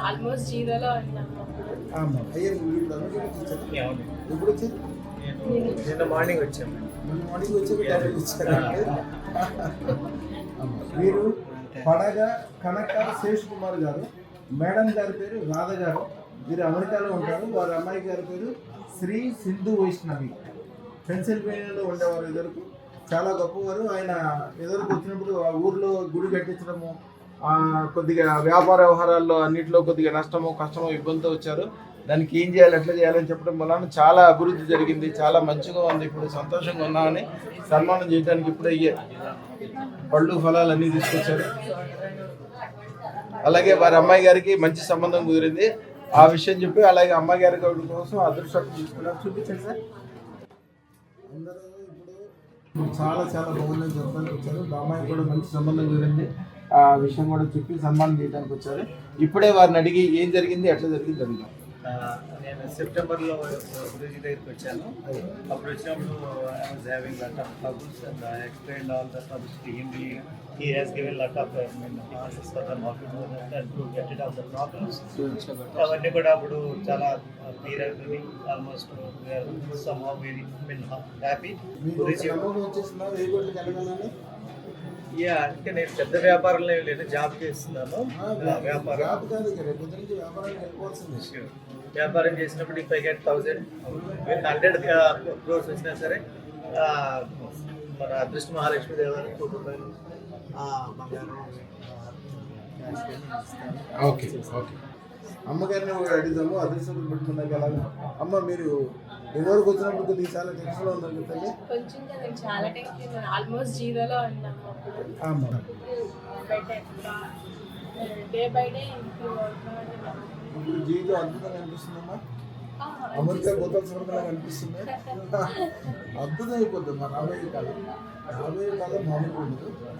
Almost జీరోలో ఉన్నాము. అమ్మా అయ్యా వీళ్ళు అందరికీ వచ్చారు. ఎప్పుడు వచ్చారు? నిన్న మార్నింగ్ వచ్చాము. నిన్న మార్నింగ్ వచ్చాక టాబ్లెట్ ఇచ్చారు. వీరు పడగ కనక శేష్ కుమార్ గారు, మేడం గారి పేరు రాధ గారు. వీరు అమెరికాలో ఉంటారు. వారి అమ్మాయి గారి పేరు శ్రీ సింధు వైష్ణవి. పెన్సిల్వేనియాలో ఉండేవారు. ఎదురుకు చాలా గొప్పవారు. ఆయన ఎదురుకు వచ్చినప్పుడు ఆ ఊర్లో గుడి కట్టించడము, కొద్దిగా వ్యాపార వ్యవహారాల్లో అన్నింటిలో కొద్దిగా నష్టమో కష్టమో ఇబ్బందితో వచ్చారు. దానికి ఏం చేయాలి ఎట్లా చేయాలని చెప్పడం వలన చాలా అభివృద్ధి జరిగింది. చాలా మంచిగా ఉంది. ఇప్పుడు సంతోషంగా ఉన్నామని సన్మానం చేయడానికి ఇప్పుడు అయ్యే పళ్ళు ఫలాలు అన్నీ తీసుకొచ్చారు. అలాగే వారి అమ్మాయి గారికి మంచి సంబంధం కుదిరింది. ఆ విషయం చెప్పి అలాగే అమ్మాయి గారి కోసం అదృష్టం తీసుకున్నారు. చూపించండి సార్. అందరూ ఇప్పుడు చాలా చాలా బాగుందని చెప్పడానికి వచ్చారు. మా అమ్మాయికి కూడా మంచి సంబంధం కుదిరింది. ఆ విషయం కూడా చెప్పి సన్మానం చేయడానికి వచ్చారు. ఇప్పుడే వారిని అడిగి ఏం జరిగింది ఎట్లా జరిగింది అడిగాం. నేను సెప్టెంబర్లో గురూజీ దగ్గరికి వచ్చాను. అప్పుడు వచ్చినప్పుడు I was having lot of troubles and I explained all the troubles to him. He has given lot of answers for them how to do that and to get rid of the problems. అవన్నీ కూడా అప్పుడు చాలా clear అవుతుంది. Almost somehow very happy. Yeah, అంటే నేను పెద్ద వ్యాపారంలో ఏం లేదు, జాబ్ చేస్తున్నాను. వ్యాపారం చేసినప్పుడు ఇఫ్ ఐ గెట్ 100 crores వచ్చినా సరే మన అదృష్ట మహాలక్ష్మి దేవాలయం రూపాయలు బంగారం. ఓకే ఓకే అమ్మగారిని అడుగుదాము. అదృష్టం పెట్టుకున్నాక అలాగే. అమ్మ మీరు ఎవరికి వచ్చినప్పుడు కొద్దిగా చాలా టెన్షన్లో ఉన్నారు కదా? కొంచెం నేను చాలా టెన్షన్, ఆల్మోస్ట్ జీరోలో ఉన్నాము. డే బై డే ఇంప్రూవ్ అవుతున్నాం. ఇప్పుడు జీవితం అద్భుతంగా అనిపిస్తుందమ్మా. అమెరికా పోతాల్సిన వరకు అనిపిస్తుంది. అద్భుతం అయిపోతుంది. మా రాబోయే కాలం మామూలుగా ఉండదు.